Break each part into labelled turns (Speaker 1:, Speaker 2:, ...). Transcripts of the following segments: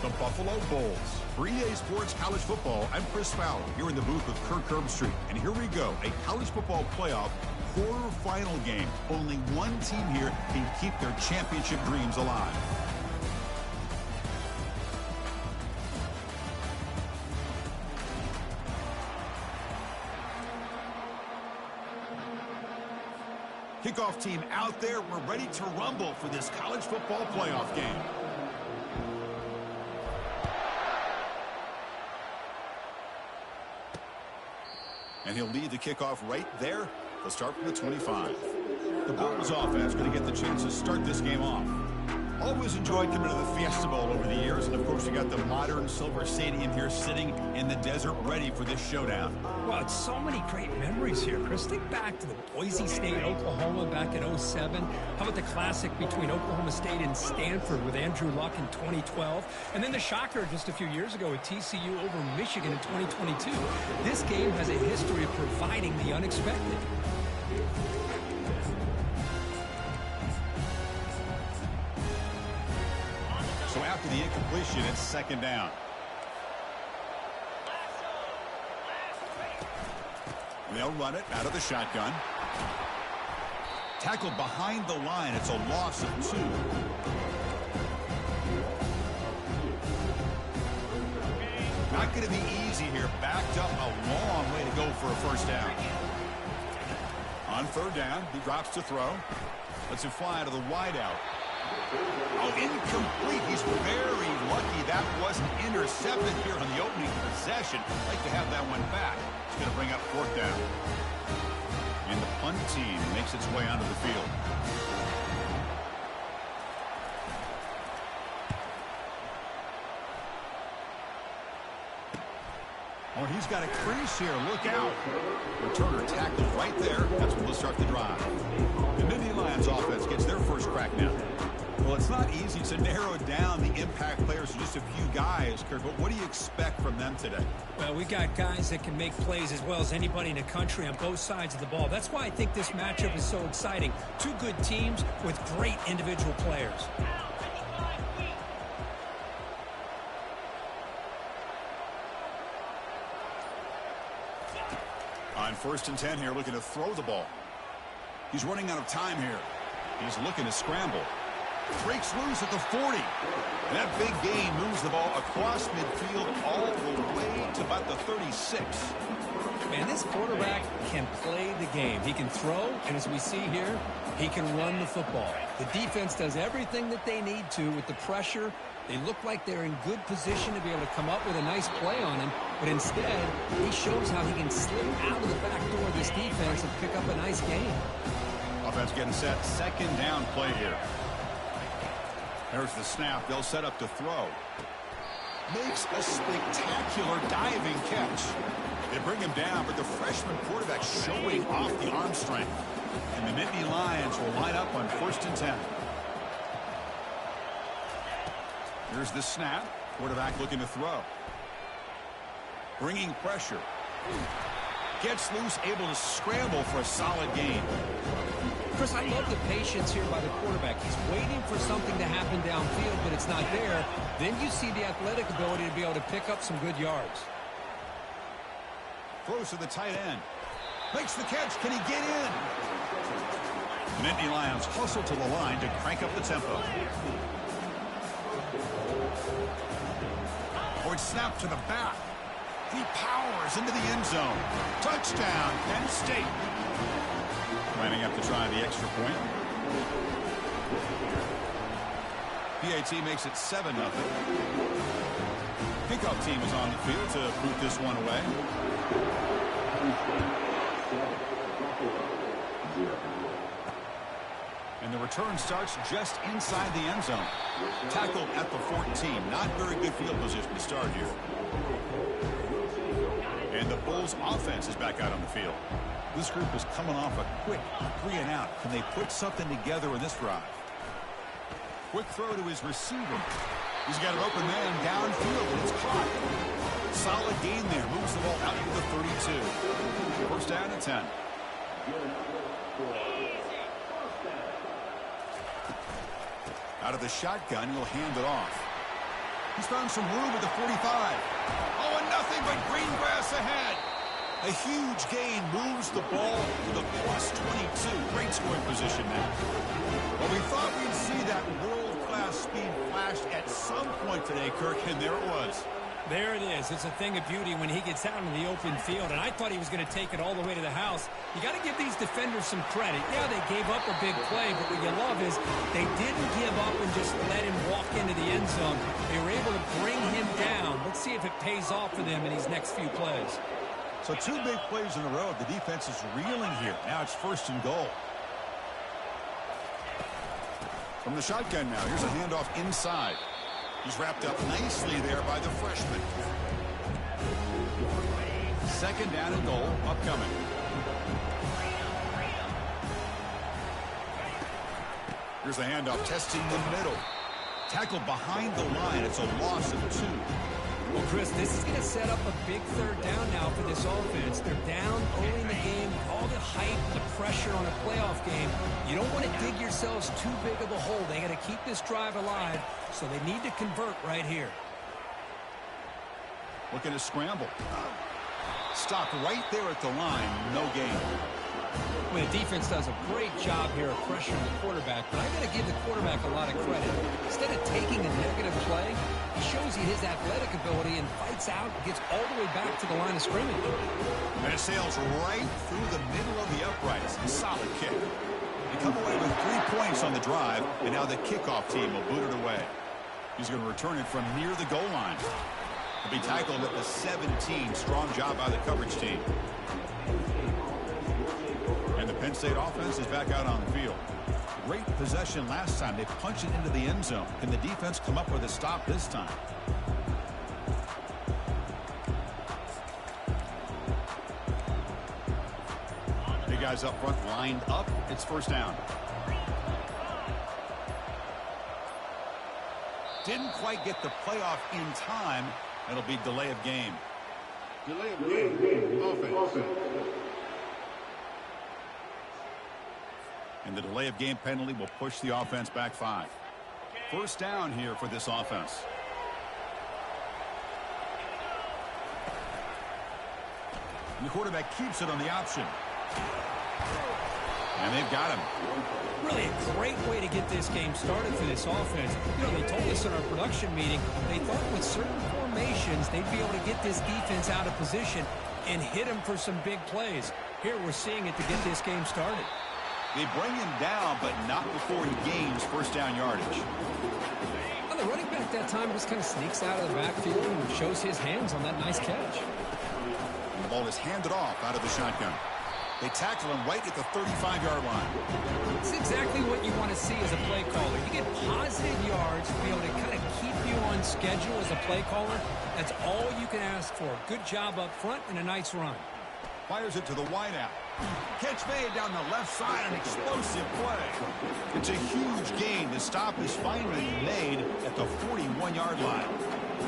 Speaker 1: The Buffalo Bulls. For EA Sports College Football, I'm Chris Fowler here in the booth with Kirk Herbstreit. And here we go, a college football playoff quarterfinal game. Only one team here can keep their championship dreams alive. Kickoff team out there. We're ready to rumble for this college football playoff game. And he'll lead the kickoff right there. They'll start from the 25. The Bulls offense going to get the chance to start this game off. Always enjoyed coming to the Fiesta Bowl over the years. And, of course, you got the modern Silver Stadium here sitting in the desert ready for this showdown.
Speaker 2: Well, it's so many great memories here, Chris. Think back to the Boise State, Oklahoma back in '07. How about the classic between Oklahoma State and Stanford with Andrew Luck in 2012? And then the shocker just a few years ago with TCU over Michigan in 2022. This game has a history of providing the unexpected.
Speaker 1: So after the incompletion, it's second down. They'll run it out of the shotgun. Tackled behind the line. It's a loss of 2. Not going to be easy here. Backed up a long way to go for a first down. On third down, he drops to throw. Lets it fly to the wideout. Oh, incomplete. He's very lucky that wasn't intercepted here on the opening possession. Like to have that one back. It's going to bring up fourth down. And the punt team makes its way onto the field. Oh, he's got a crease here. Look out. Returner tackled right there. That's when they'll start the drive. The Nittany Lions offense gets their first crack now. Well, it's not easy to narrow down the impact players to just a few guys, Kurt, but what do you expect from them today?
Speaker 2: Well, we got guys that can make plays as well as anybody in the country on both sides of the ball. That's why I think this matchup is so exciting. Two good teams with great individual players.
Speaker 1: On 1st and 10 here, looking to throw the ball. He's running out of time here. He's looking to scramble. Breaks loose at the 40. And that big gain moves the ball across midfield all the way to about the 36.
Speaker 2: Man, this quarterback can play the game. He can throw, and as we see here, he can run the football. The defense does everything that they need to with the pressure. They look like they're in good position to be able to come up with a nice play on him, but instead, he shows how he can slip out of the back door of this defense and pick up a nice gain.
Speaker 1: Offense getting set. Second down play here. There's the snap. They'll set up to throw. Makes a spectacular diving catch. They bring him down, but the freshman quarterback showing off the arm strength. And the Nittany Lions will line up on 1st and 10. Here's the snap. Quarterback looking to throw. Bringing pressure. Gets loose, able to scramble for a solid gain.
Speaker 2: Chris, I love the patience here by the quarterback. He's waiting for something to happen downfield, but it's not there. Then you see the athletic ability to be able to pick up some good yards.
Speaker 1: Throws to the tight end. Makes the catch. Can he get in? The Nittany Lions hustle to the line to crank up the tempo. Forward snap to the back. He powers into the end zone. Touchdown, Penn State. Lining up to try the extra point. PAT makes it 7-0. Kickoff team is on the field to boot this one away. And the return starts just inside the end zone. Tackled at the 14. Not very good field position to start here. And the Bulls offense is back out on the field. This group is coming off a quick 3-and-out. Can they put something together in this drive? Quick throw to his receiver. He's got an open man downfield, and it's caught. Solid gain there. Moves the ball out to the 32. First down and 10. Out of the shotgun, he'll hand it off. He's found some room at the 45. Oh, and nothing but green grass ahead. A huge gain moves the ball to the +22. Great scoring position now. Well, we thought we'd see that world-class speed flash at some point today, Kirk, and there it was.
Speaker 2: There it is. It's a thing of beauty when he gets out in the open field, and I thought he was going to take it all the way to the house. You got to give these defenders some credit. Yeah, they gave up a big play, but what you love is they didn't give up and just let him walk into the end zone. They were able to bring him down. Let's see if it pays off for them in these next few plays.
Speaker 1: So 2 big plays in a row. The defense is reeling here. Now it's 1st and goal. From the shotgun now, here's a handoff inside. He's wrapped up nicely there by the freshman. 2nd down and goal upcoming. Here's the handoff testing the middle. Tackled behind the line. It's a loss of 2.
Speaker 2: Well, Chris, this is going to set up a big 3rd down now for this offense. They're down early in the game. All the hype, the pressure on a playoff game. You don't want to dig yourselves too big of a hole. They got to keep this drive alive, so they need to convert right here.
Speaker 1: Looking to scramble. Stopped right there at the line. No gain.
Speaker 2: Well, the defense does a great job here of pressuring the quarterback, but I got to give the quarterback a lot of credit. Instead of taking a negative play, he shows you his athletic ability and fights out and gets all the way back to the line of scrimmage.
Speaker 1: And it sails right through the middle of the uprights. Solid kick. They come away with 3 points on the drive, and now the kickoff team will boot it away. He's going to return it from near the goal line. He'll be tackled at the 17. Strong job by the coverage team. And the Penn State offense is back out on the field. Great possession last time. They punched it into the end zone. Can the defense come up with a stop this time? Big guys up front lined up. It's 1st down. Didn't quite get the playoff in time. It'll be delay of game.
Speaker 3: Delay of game. Offense.
Speaker 1: And the delay of game penalty will push the offense back 5. 1st down here for this offense. And the quarterback keeps it on the option. And they've got him.
Speaker 2: Really a great way to get this game started for this offense. You know, they told us in our production meeting they thought with certain formations they'd be able to get this defense out of position and hit them for some big plays. Here we're seeing it to get this game started.
Speaker 1: They bring him down, but not before he gains 1st down yardage.
Speaker 2: Well, the running back that time just kind of sneaks out of the backfield and shows his hands on that nice catch.
Speaker 1: And the ball is handed off out of the shotgun. They tackle him right at the 35-yard line.
Speaker 2: It's exactly what you want to see as a play caller. You get positive yards to be able to kind of keep you on schedule as a play caller. That's all you can ask for. Good job up front and a nice run.
Speaker 1: Fires it to the wideout. Catch made down the left side, an explosive play. It's a huge gain. The stop is finally made at the 41-yard line.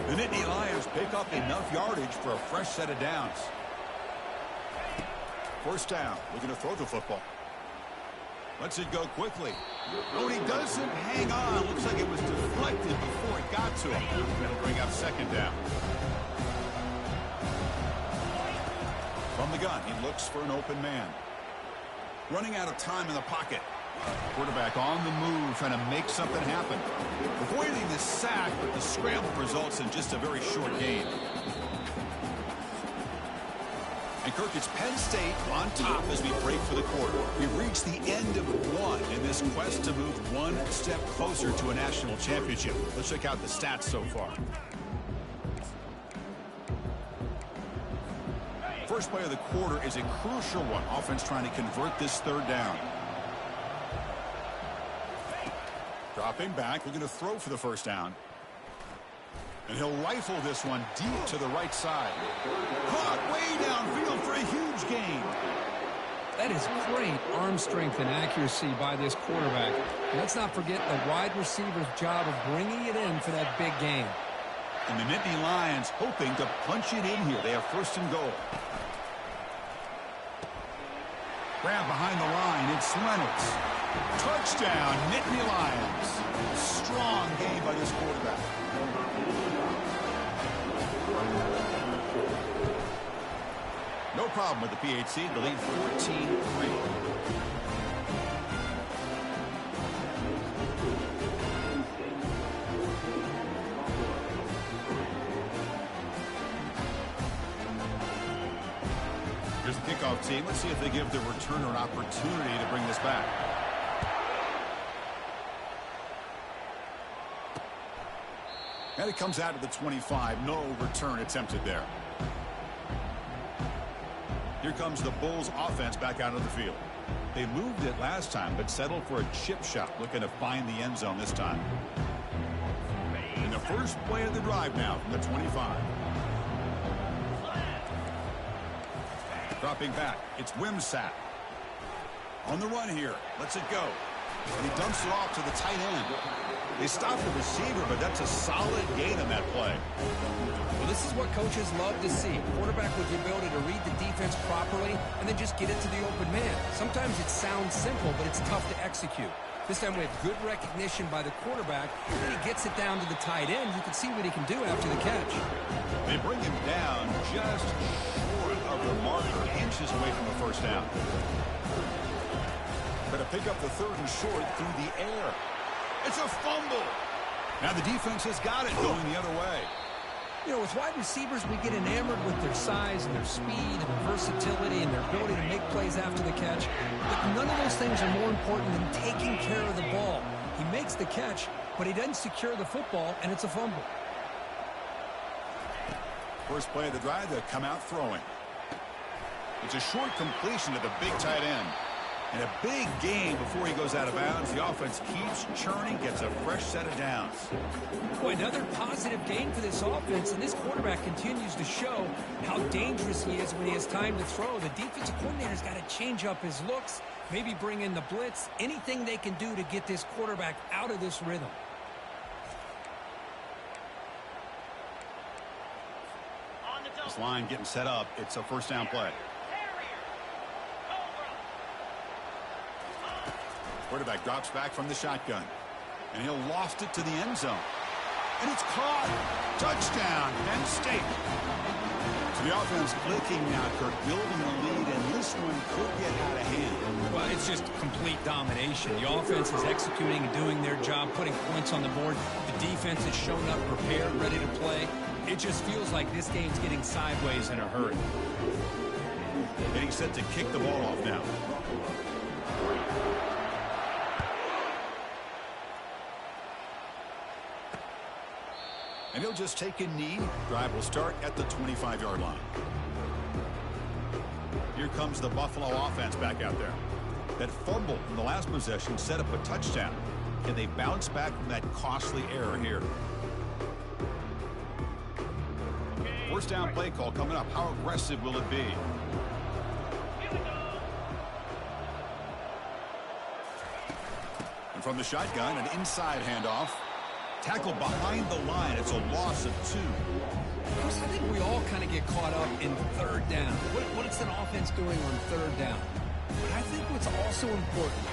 Speaker 1: The Nittany Lions pick up enough yardage for a fresh set of downs. 1st down. Looking to throw the football. Lets it go quickly. Oh, he doesn't hang on. Looks like it was deflected before it got to him. That'll bring up 2nd down. From the gun, he looks for an open man. Running out of time in the pocket. Quarterback on the move, trying to make something happen. Avoiding the sack, but the scramble results in just a very short gain. And Kirk, it's Penn State on top as we break for the quarter. We've reached the end of 1 in this quest to move 1 step closer to a national championship. Let's check out the stats so far. First play of the quarter is a crucial one. Offense trying to convert this 3rd down. Dropping back, looking to throw for the 1st down. And he'll rifle this one deep to the right side. Caught way downfield for a huge gain.
Speaker 2: That is great arm strength and accuracy by this quarterback. And let's not forget the wide receiver's job of bringing it in for that big gain.
Speaker 1: And the Nittany Lions hoping to punch it in here. They have 1st and goal. Grab behind the line. It's Reynolds. Touchdown, Nittany Lions. Strong game by this quarterback. No problem with the PHC. The lead 14-3. Here's the kickoff team. Let's see if they give the returner an opportunity to bring this back. And it comes out to the 25. No return attempted there. Here comes the Bulls offense back out of the field. They moved it last time, but settled for a chip shot, looking to find the end zone this time. In the first play of the drive now from the 25. Dropping back, it's Wimsatt. On the run here, lets it go. And he dumps it off to the tight end. They stop the receiver, but that's a solid gain on that play.
Speaker 2: Well, this is what coaches love to see. Quarterback with the ability to read the defense properly and then just get it to the open man. Sometimes it sounds simple, but it's tough to execute. This time we have good recognition by the quarterback. When he gets it down to the tight end, you can see what he can do after the catch.
Speaker 1: They bring him down just short of the marker, inches away from the first down. Going to pick up the third and short through the air. It's a fumble. Now the defense has got it going the other way.
Speaker 2: You know, with wide receivers, we get enamored with their size and their speed and their versatility and their ability to make plays after the catch. But none of those things are more important than taking care of the ball. He makes the catch, but he doesn't secure the football, and it's a fumble.
Speaker 1: First play of the drive, they come out throwing. It's a short completion to the big tight end. And a big gain before he goes out of bounds. The offense keeps churning, gets a fresh set of downs.
Speaker 2: Boy, another positive gain for this offense, and this quarterback continues to show how dangerous he is when he has time to throw. The defensive coordinator's got to change up his looks, maybe bring in the blitz, anything they can do to get this quarterback out of this rhythm.
Speaker 1: This line getting set up. It's a first down play. Quarterback drops back from the shotgun. And he'll loft it to the end zone. And it's caught. Touchdown, Penn State. So the offense clicking now, Kirk, building the lead, and this one could get out of hand.
Speaker 2: Well, it's just complete domination. The offense is executing and doing their job, putting points on the board. The defense has shown up prepared, ready to play. It just feels like this game's getting sideways in a hurry.
Speaker 1: Getting set to kick the ball off now. And he'll just take a knee. Drive will start at the 25-yard line. Here comes the Buffalo offense back out there. That fumble in the last possession set up a touchdown. Can they bounce back from that costly error here? First down play call coming up. How aggressive will it be? And from the shotgun, an inside handoff. Tackled behind the line. It's a loss of 2.
Speaker 2: Chris, I think we all kind of get caught up in third down. What is an offense doing on third down? But I think what's also important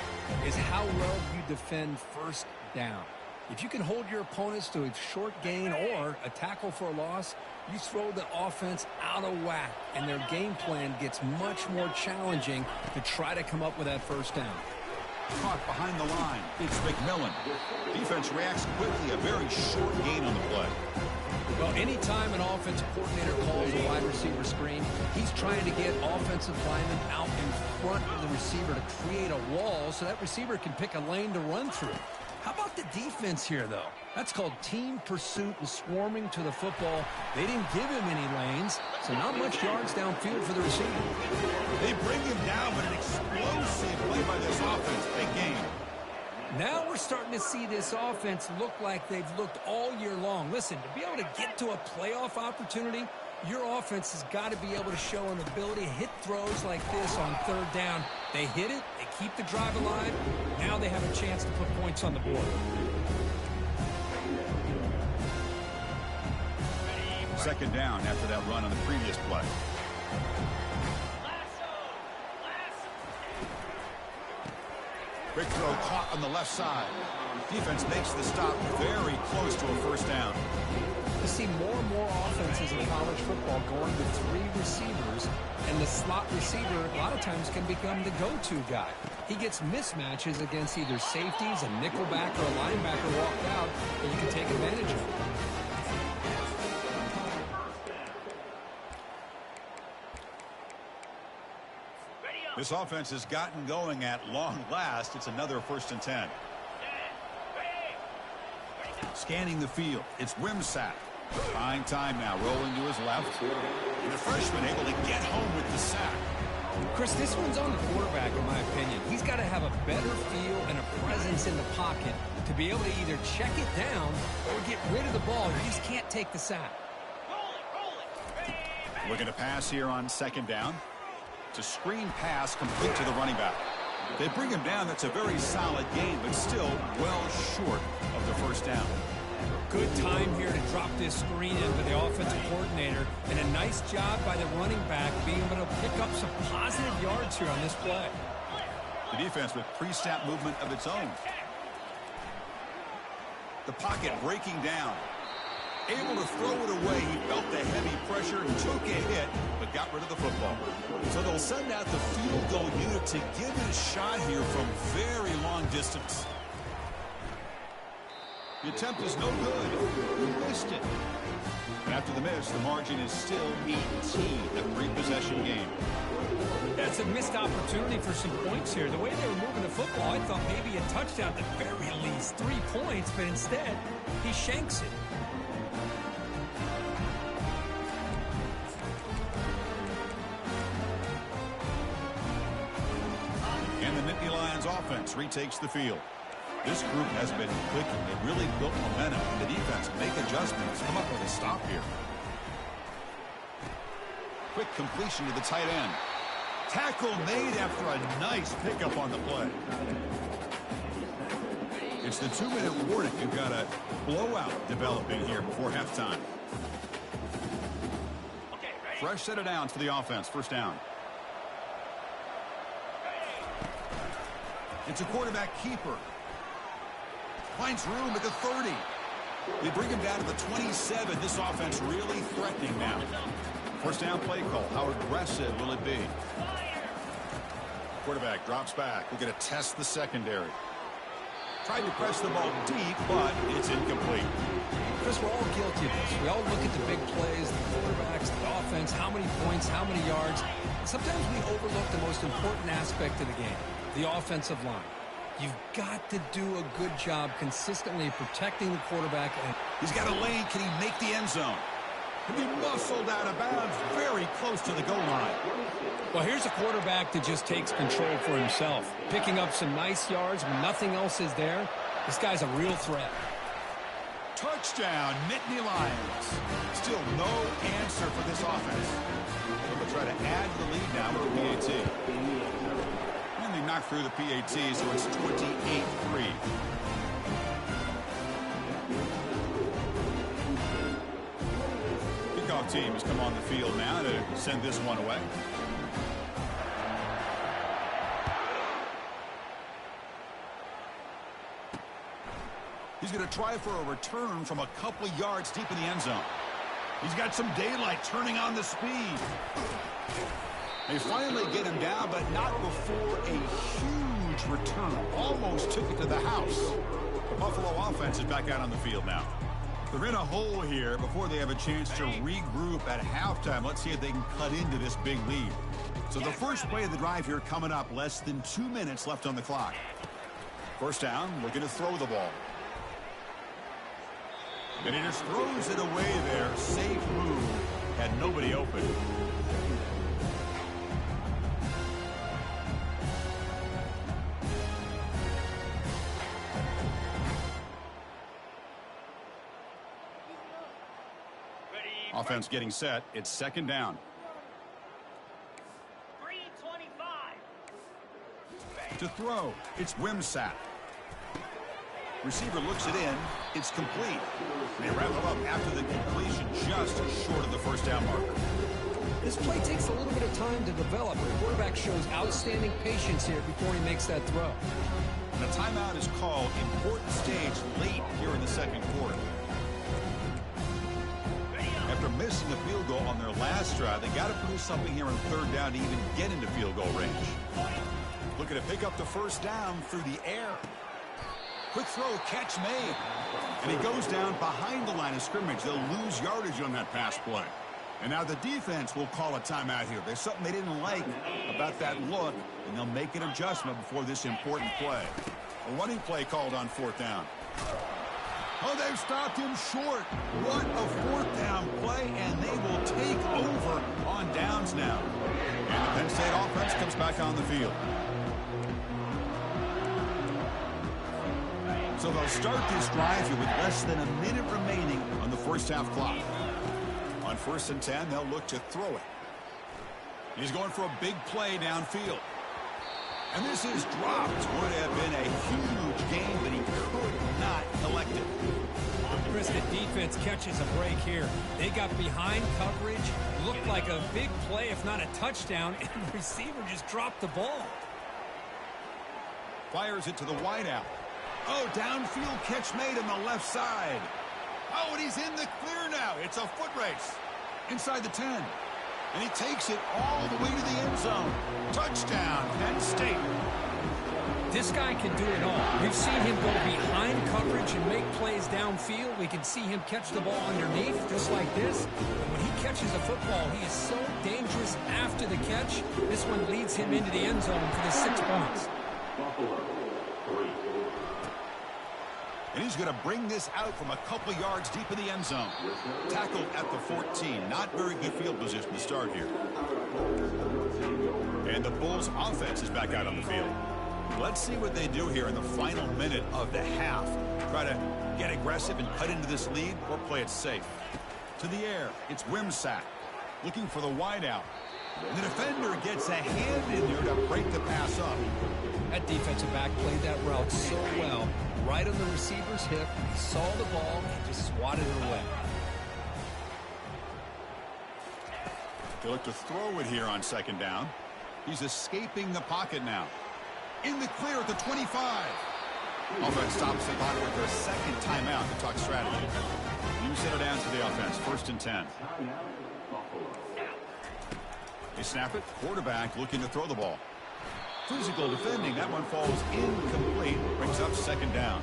Speaker 2: is how well you defend first down. If you can hold your opponents to a short gain or a tackle for a loss, you throw the offense out of whack, and their game plan gets much more challenging to try to come up with that first down.
Speaker 1: Caught behind the line. It's McMillan. Defense reacts quickly. A very short gain on the play.
Speaker 2: Well, anytime an offensive coordinator calls a wide receiver screen, he's trying to get offensive linemen out in front of the receiver to create a wall so that receiver can pick a lane to run through. How about the defense here, though? That's called team pursuit and swarming to the football. They didn't give him any lanes, so not much yards downfield for the receiver.
Speaker 1: They bring him down, but an explosive play by this offense. Big game.
Speaker 2: Now we're starting to see this offense look like they've looked all year long. Listen, to be able to get to a playoff opportunity, your offense has got to be able to show an ability to hit throws like this on third down. They hit it, they keep the drive alive. Now they have a chance to put points on the board.
Speaker 1: Second down after that run on the previous play. Quick throw caught on the left side. Defense makes the stop very close to a first down.
Speaker 2: You see more and more offenses in college football going with 3 receivers, and the slot receiver a lot of times can become the go-to guy. He gets mismatches against either safeties, a nickelback, or a linebacker walked out, and you can take advantage of it.
Speaker 1: This offense has gotten going at long last. It's another 1st and 10. Scanning the field. It's Wimsatt. Buying time now. Rolling to his left. And the freshman able to get home with the sack.
Speaker 2: Chris, this one's on the quarterback, in my opinion. He's got to have a better feel and a presence in the pocket to be able to either check it down or get rid of the ball. You just can't take the sack.
Speaker 1: Looking to pass here on 2nd down. It's a screen pass complete to the running back. They bring him down. That's a very solid gain, but still well short of the first down.
Speaker 2: Good time here to drop this screen in for the offensive coordinator, and a nice job by the running back being able to pick up some positive yards here on this play.
Speaker 1: The defense with pre-snap movement of its own. The pocket breaking down. Able to throw it away. He felt the heavy pressure, took a hit, but got rid of the football. So they'll send out the field goal unit to give it a shot here from very long distance. The attempt is no good. He missed it. And after the miss, the margin is still 18, a 3-possession game.
Speaker 2: That's a missed opportunity for some points here. The way they were moving the football, I thought maybe a touchdown, at the very least 3 points, but instead, he shanks it.
Speaker 1: And the Nittany Lions offense retakes the field. This group has been clicking. They've really built momentum. And the defense make adjustments. Come up with a stop here. Quick completion to the tight end. Tackle made after a nice pickup on the play. It's the 2-minute warning. You've got a blowout developing here before halftime. Fresh set of downs for the offense. First down. It's a quarterback keeper. Finds room at the 30. They bring him down to the 27. This offense really threatening now. First down play call. How aggressive will it be? Quarterback drops back. We're going to test the secondary. Tried to press the ball deep, but it's incomplete.
Speaker 2: Chris, we're all guilty of this. We all look at the big plays, the quarterbacks, the offense, how many points, how many yards. Sometimes we overlook the most important aspect of the game, the offensive line. You've got to do a good job consistently protecting the quarterback. And
Speaker 1: he's got a lane. Can he make the end zone? Can be muscled out of bounds very close to the goal line.
Speaker 2: Well, here's a quarterback that just takes control for himself, picking up some nice yards when nothing else is there. This guy's a real threat.
Speaker 1: Touchdown, Nittany Lions. Still no answer for this offense. They'll try to add to the lead now with the PAT. And they knock through the PAT, so it's 28-3. Kickoff team has come on the field now to send this one away. He's going to try for a return from a couple of yards deep in the end zone. He's got some daylight, turning on the speed. They finally get him down, but not before a huge return. Almost took it to the house. The Buffalo offense is back out on the field now. They're in a hole here before they have a chance to regroup at halftime. Let's see if they can cut into this big lead. So the first play of the drive here coming up, less than 2 minutes left on the clock. First down, looking to throw the ball. And he just throws it away there. Safe move. Had nobody open. Offense getting set. It's second down. 3:25. To throw. It's Wimsatt. Receiver looks it in. It's complete. They wrap it up after the completion, just short of the first down marker.
Speaker 2: This play takes a little bit of time to develop. The quarterback shows outstanding patience here before he makes that throw.
Speaker 1: And a timeout is called. Important stage late here in the second quarter. After missing a field goal on their last drive, they got to produce something here on third down to even get into field goal range. Looking to pick up the first down through the air. Quick throw, catch made. And he goes down behind the line of scrimmage. They'll lose yardage on that pass play. And now the defense will call a timeout here. There's something they didn't like about that look, and they'll make an adjustment before this important play. A running play called on fourth down. Oh, they've stopped him short. What a fourth down play, and they will take over on downs now. And the Penn State offense comes back on the field. So they'll start this drive here with less than a minute remaining on the first half clock. On 1st and 10, they'll look to throw it. He's going for a big play downfield. And this is dropped. Would have been a huge gain, but he could not collect it.
Speaker 2: Chris, the defense catches a break here. They got behind coverage, looked like a big play, if not a touchdown, and the receiver just dropped the ball.
Speaker 1: Fires it to the wideout. Oh, downfield catch made on the left side. Oh, and he's in the clear now. It's a foot race. Inside the 10. And he takes it all the way to the end zone. Touchdown, Penn State.
Speaker 2: This guy can do it all. We've seen him go behind coverage and make plays downfield. We can see him catch the ball underneath, just like this. But when he catches a football, he is so dangerous after the catch. This one leads him into the end zone for the 6 points.
Speaker 1: And he's going to bring this out from a couple yards deep in the end zone. Tackled at the 14. Not very good field position to start here. And the Bulls offense is back out on the field. Let's see what they do here in the final minute of the half. Try to get aggressive and cut into this lead or play it safe. To the air, it's Wimsack looking for the wideout. And the defender gets a hand in there to break the pass up.
Speaker 2: That defensive back played that route so well. Right on the receiver's hip, he saw the ball and just swatted it away.
Speaker 1: They look to throw it here on second down. He's escaping the pocket now. In the clear at the 25. Offense stops the clock with their second timeout to talk strategy. New set of downs to the offense, 1st and 10. They snap it. Quarterback looking to throw the ball. Physical defending. That one falls incomplete. Brings up second down.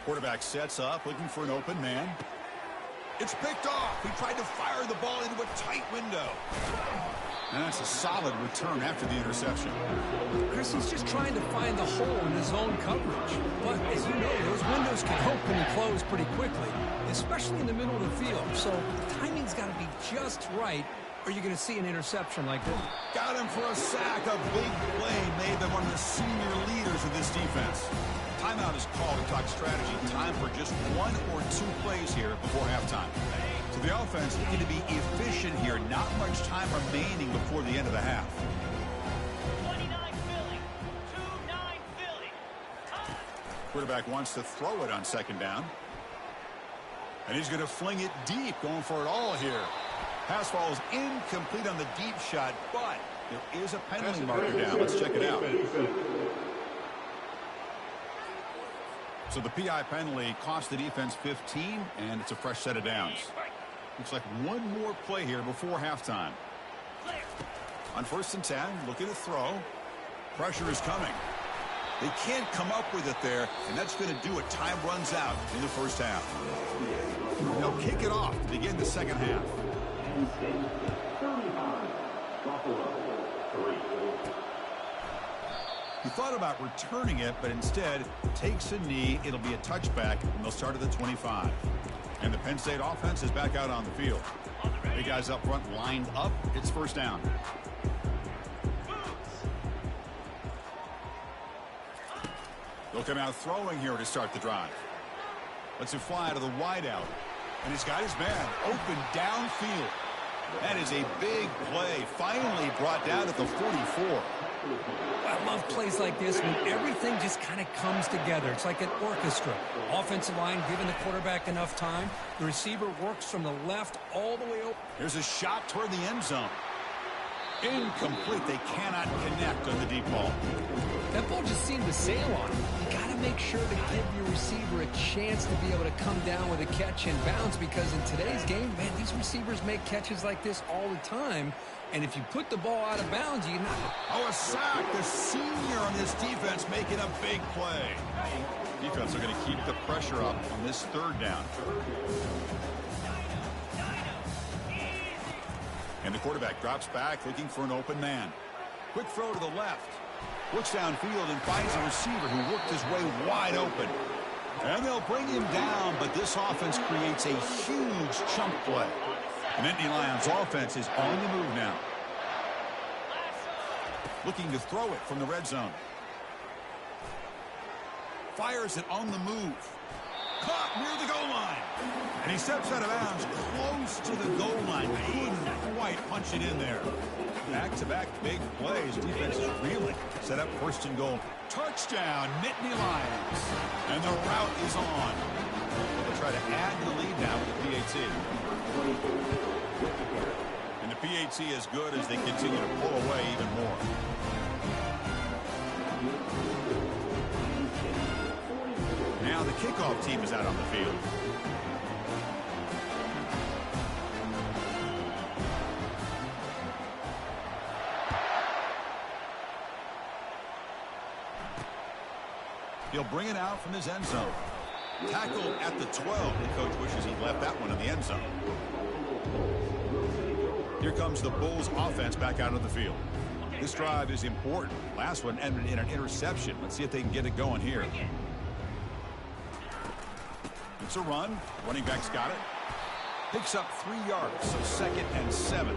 Speaker 1: Quarterback sets up, looking for an open man. It's picked off. He tried to fire the ball into a tight window. And that's a solid return after the interception.
Speaker 2: Chris, he's just trying to find the hole in his own coverage. But as you know, those windows can open and close pretty quickly, especially in the middle of the field. So the timing's got to be just right, or you're going to see an interception like this.
Speaker 1: Got him for a sack. A big play made by one of the senior leaders of this defense. Timeout is called to talk strategy. Time for just 1 or 2 plays here before halftime. So the offense looking to be efficient here. Not much time remaining before the end of the half.
Speaker 4: 29 Philly. 2-9 Philly.
Speaker 1: Quarterback wants to throw it on second down. And he's going to fling it deep, going for it all here. Pass falls incomplete on the deep shot, but there is a penalty marker down. Let's check it out. So the PI penalty cost the defense 15, and it's a fresh set of downs. Looks like one more play here before halftime. On 1st and 10, looking to throw. Pressure is coming. They can't come up with it there, and that's going to do it. Time runs out in the first half. They'll kick it off to begin the second half. He thought about returning it, but instead takes a knee. It'll be a touchback, and they'll start at the 25. And the Penn State offense is back out on the field. Big guys up front lined up. It's first down. They'll come out throwing here to start the drive. Lets him fly to the wideout. And he's got his man open downfield. That is a big play. Finally brought down at the 44.
Speaker 2: I love plays like this when everything just kind of comes together. It's like an orchestra. Offensive line giving the quarterback enough time. The receiver works from the left all the way over.
Speaker 1: Here's a shot toward the end zone. Incomplete. They cannot connect on the deep ball.
Speaker 2: That ball just seemed to sail on him. You got to make sure to give your receiver a chance to be able to come down with a catch and bounce, because in today's game, man, these receivers make catches like this all the time. And if you put the ball out of bounds, you not.
Speaker 1: Oh, a sack. The senior on this defense making a big play. Defense are going to keep the pressure up on this third down. And the quarterback drops back looking for an open man. Quick throw to the left. Looks downfield and finds a receiver who worked his way wide open. And they'll bring him down, but this offense creates a huge chunk play. The Nittany Lions offense is on the move now. Looking to throw it from the red zone. Fires it on the move. Caught near the goal line. And he steps out of bounds close to the goal line. Couldn't quite punch it in there. Back-to-back big plays. Defense is reeling. Set up first and goal. Touchdown, Nittany Lions. And the route is on. They'll try to add to the lead now with the PAT. And the PAT is good as they continue to pull away even more. Now the kickoff team is out on the field. He'll bring it out from his end zone. Tackled at the 12. The coach wishes he left that one in the end zone. Here comes the Bulls offense back out of the field. This drive is important. Last one ended in an interception. Let's see if they can get it going here. It's a run. Running back's got it. Picks up 3 yards, so 2nd and 7.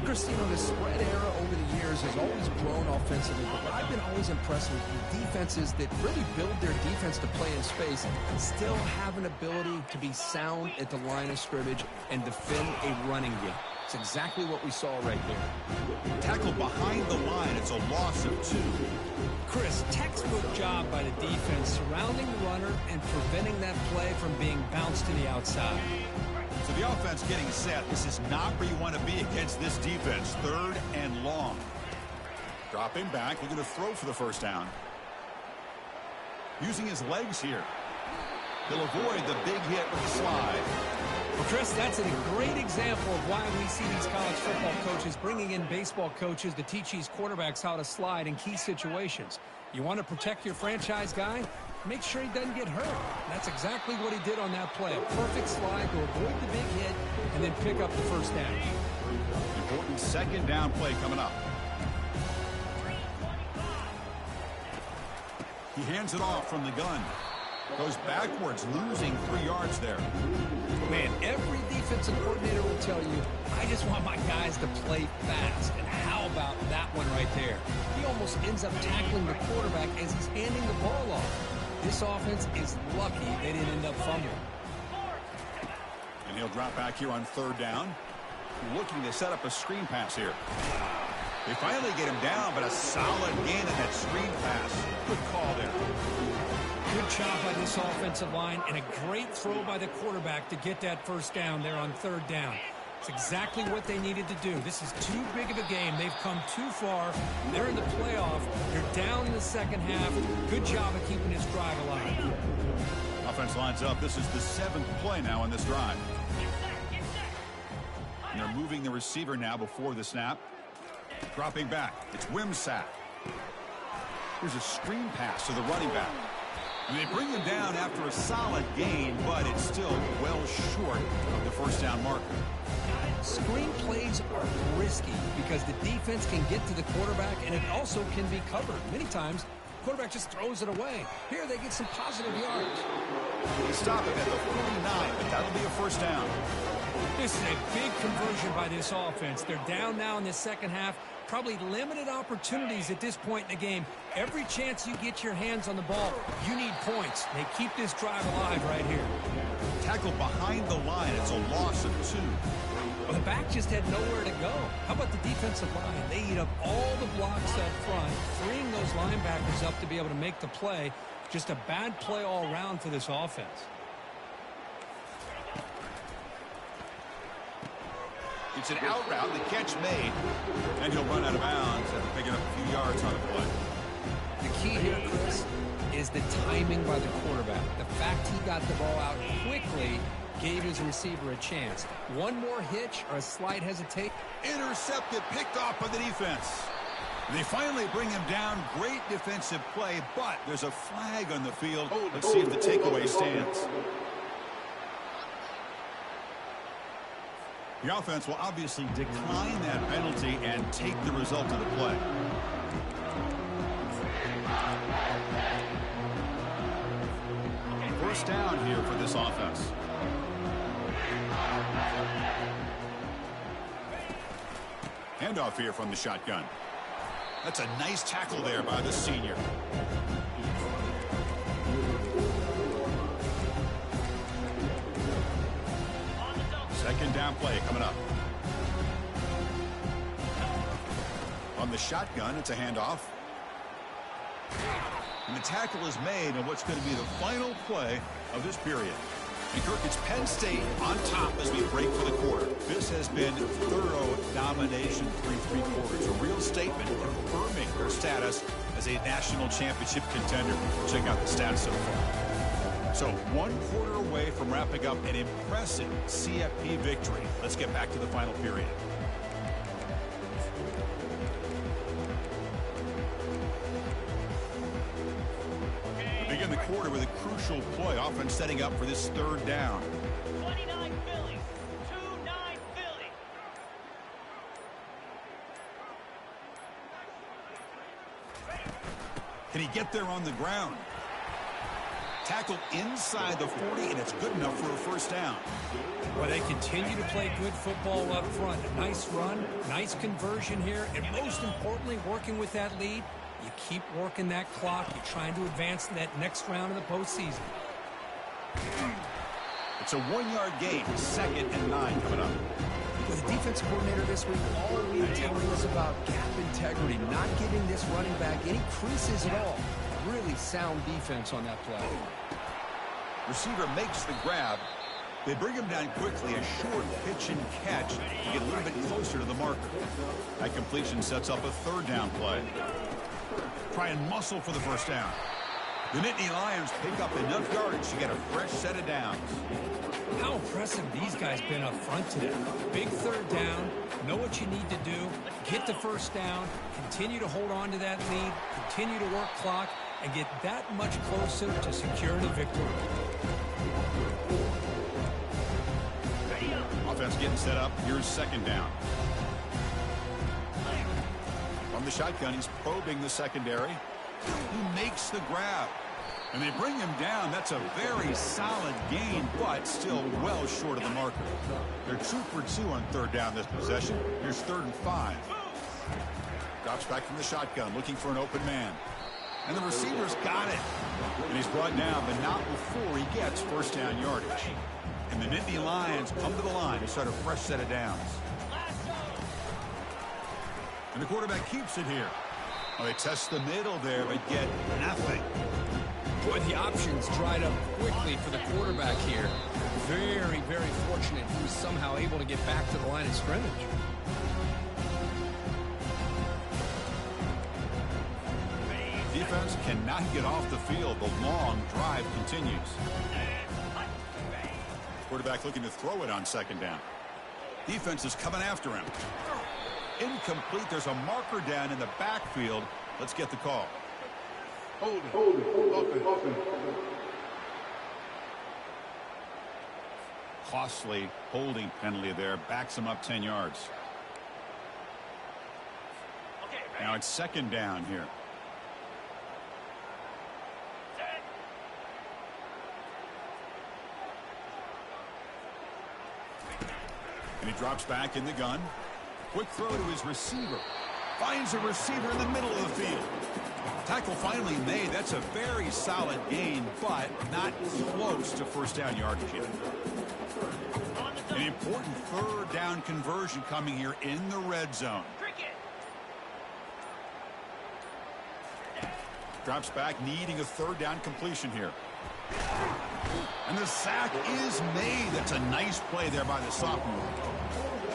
Speaker 2: Christine, the spread era over the years has always grown offensively, but I've been always impressed with defenses that really build their defense to play in space and still have an ability to be sound at the line of scrimmage and defend a running game. It's exactly what we saw right there.
Speaker 1: Tackle behind the line. It's a loss of 2.
Speaker 2: Chris, textbook job by the defense surrounding the runner and preventing that play from being bounced to the outside.
Speaker 1: So the offense getting set. This is not where you want to be against this defense. 3rd and long. Dropping back. Looking to throw for the first down. Using his legs here. He'll avoid the big hit with the slide.
Speaker 2: Well, Chris, that's a great example of why we see these college football coaches bringing in baseball coaches to teach these quarterbacks how to slide in key situations. You want to protect your franchise guy? Make sure he doesn't get hurt. That's exactly what he did on that play. A perfect slide to avoid the big hit and then pick up the first down.
Speaker 1: Important 2nd down play coming up. He hands it off from the gun. Goes backwards, losing 3 yards there.
Speaker 2: Man, every defensive coordinator will tell you, I just want my guys to play fast. And how about that one right there? He almost ends up tackling the quarterback as he's handing the ball off. This offense is lucky they didn't end up fumbling.
Speaker 1: And he'll drop back here on 3rd down. Looking to set up a screen pass here. They finally get him down, but a solid gain in that screen pass. Good call there.
Speaker 2: Good job by this offensive line and a great throw by the quarterback to get that first down there on 3rd down. It's exactly what they needed to do. This is too big of a game. They've come too far. They're in the playoff. They're down in the second half. Good job of keeping this drive alive.
Speaker 1: Offense lines up. This is the 7th play now in this drive. And they're moving the receiver now before the snap. Dropping back. It's Wimsack. Here's a screen pass to the running back. And they bring him down after a solid gain, but it's still well short of the first down marker.
Speaker 2: Screen plays are risky because the defense can get to the quarterback and it also can be covered. Many times, the quarterback just throws it away. Here they get some positive yards.
Speaker 1: They stop him at the 49, but that'll be a first down.
Speaker 2: This is a big conversion by this offense. They're down now in the second half. Probably limited opportunities at this point in the game. Every chance you get your hands on the ball, you need points. They keep this drive alive right here.
Speaker 1: Tackle behind the line. It's a loss of 2.
Speaker 2: Well, the back just had nowhere to go. How about the defensive line? They eat up all the blocks up front, freeing those linebackers up to be able to make the play. Just a bad play all around for this offense.
Speaker 1: It's an out route, the catch made, and he'll run out of bounds after picking up a few yards on the play.
Speaker 2: The key here, Chris, is the timing by the quarterback. The fact he got the ball out quickly gave his receiver a chance. One more hitch or a slight hesitation.
Speaker 1: Intercepted, picked off by the defense. They finally bring him down. Great defensive play, but there's a flag on the field. Let's see if the takeaway stands. The offense will obviously decline that penalty and take the result of the play. First down here for this offense. Handoff here from the shotgun. That's a nice tackle there by the senior. Second down play coming up. On the shotgun, it's a handoff. And the tackle is made on what's going to be the final play of this period. And Kirk, it's Penn State on top as we break for the quarter. This has been thorough domination through three quarters. A real statement confirming their status as a national championship contender. Check out the stats so far. So 1 quarter away from wrapping up an impressive CFP victory. Let's get back to the final period. Begin the quarter with a crucial play, offense setting up for this third down.
Speaker 4: 29 Philly. 2-9 Philly.
Speaker 1: Can he get there on the ground? Tackle inside the 40, and it's good enough for a first down.
Speaker 2: Well, they continue to play good football up front. A nice run, nice conversion here, and most importantly, working with that lead. You keep working that clock. You're trying to advance to that next round of the postseason.
Speaker 1: It's a 1-yard gain, 2nd and 9 coming up.
Speaker 2: With the defense coordinator this week, all week telling us about gap integrity, not giving this running back any creases at all. Really sound defense on that play.
Speaker 1: Receiver makes the grab. They bring him down quickly, a short pitch and catch to get a little bit closer to the marker. That completion sets up a third down play. Try and muscle for the first down. The Nittany Lions pick up enough yardage to get a fresh set of downs.
Speaker 2: How impressive these guys been up front today. Big third down, know what you need to do, get the first down, continue to hold on to that lead, continue to work clock, and get that much closer to securing a victory.
Speaker 1: Offense getting set up. Here's second down. From the shotgun, he's probing the secondary. He makes the grab. And they bring him down. That's a very solid gain, but still well short of the marker. They're 2 for 2 on third down this possession. Here's 3rd and 5. Drops back from the shotgun, looking for an open man. And the receiver's got it. And he's brought down, but not before he gets first down yardage. And the Nittany Lions come to the line to start a fresh set of downs. And the quarterback keeps it here. Well, they test the middle there, but get nothing.
Speaker 2: Boy, the options dried up quickly for the quarterback here. Very, very fortunate he was somehow able to get back to the line of scrimmage.
Speaker 1: Defense cannot get off the field. The long drive continues. Quarterback looking to throw it on second down. Defense is coming after him. Incomplete. There's a marker down in the backfield. Let's get the call.
Speaker 3: Holding.
Speaker 1: Costly holding penalty there. Backs him up 10 yards. Now it's second down here. And he drops back in the gun. Quick throw to his receiver. Finds a receiver in the middle of the field. Tackle finally made. That's a very solid gain, but not close to first down yardage yet. An important third down conversion coming here in the red zone.
Speaker 4: Cricket.
Speaker 1: Drops back, needing a third down completion here. And the sack is made. That's a nice play there by the sophomore.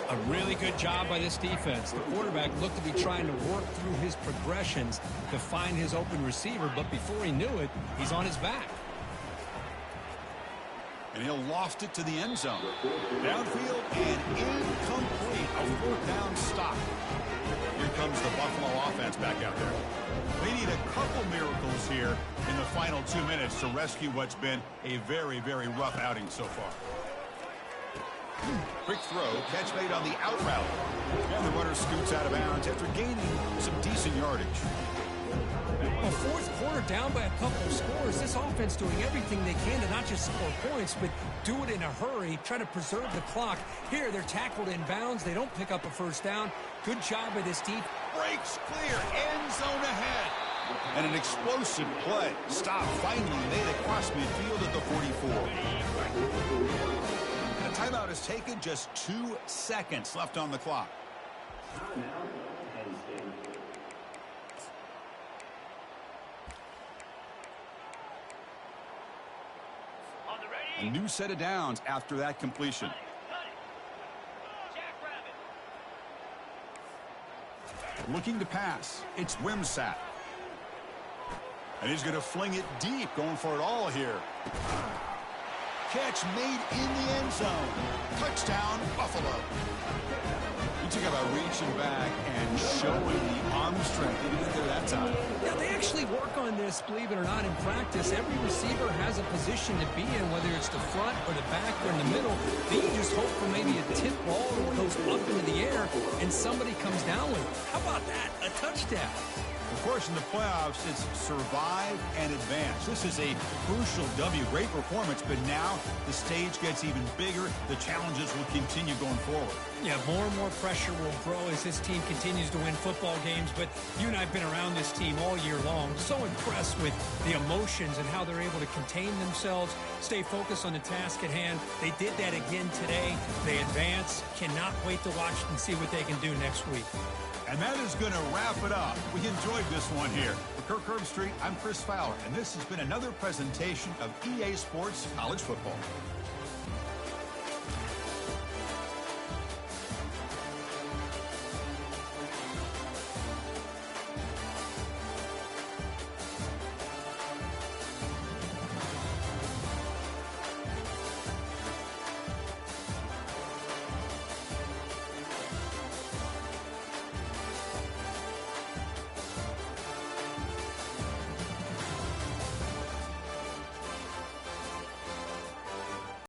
Speaker 2: A really good job by this defense. The quarterback looked to be trying to work through his progressions to find his open receiver, but before he knew it, he's on his back.
Speaker 1: And he'll loft it to the end zone. Downfield and incomplete. A fourth down stop. Here comes the Buffalo offense back out there. They need a couple miracles here in the final 2 minutes to rescue what's been a very, very rough outing so far. Quick throw, catch made on the out route. And the runner scoots out of bounds after gaining some decent yardage.
Speaker 2: Well, fourth quarter down by a couple of scores. This offense doing everything they can to not just score points, but do it in a hurry, try to preserve the clock. Here, they're tackled in bounds. They don't pick up a first down. Good job by this team.
Speaker 1: Breaks clear, end zone ahead. And an explosive play. Stop finally made across midfield at the 44. And a timeout is taken, just 2 seconds left on the clock.
Speaker 4: On the
Speaker 1: A
Speaker 4: ready.
Speaker 1: new set of downs after that completion.
Speaker 4: Cut it. Jackrabbit.
Speaker 1: Looking to pass. It's Wimsatt. And he's going to fling it deep, going for it all here. Catch made in the end zone. Touchdown, Buffalo. You talk about reaching back and showing the arm strength. He didn't get there that time.
Speaker 2: Yeah, they actually work on this, believe it or not, in practice. Every receiver has a position to be in, whether it's the front or the back or in the middle. Then you just hope for maybe a tip ball that goes up into the air and somebody comes down with it. How about that? A touchdown.
Speaker 1: Of course, in the playoffs, it's survive and advance. This is a crucial W. Great performance, but now the stage gets even bigger. The challenges will continue going forward.
Speaker 2: Yeah, more and more pressure will grow as this team continues to win football games, but you and I have been around this team all year long. So impressed with the emotions and how they're able to contain themselves, stay focused on the task at hand. They did that again today. They advance. Cannot wait to watch and see what they can do next week.
Speaker 1: And that is going to wrap it up. We enjoyed this one here. For Kirk Herbstreit, I'm Chris Fowler, and this has been another presentation of EA Sports College Football.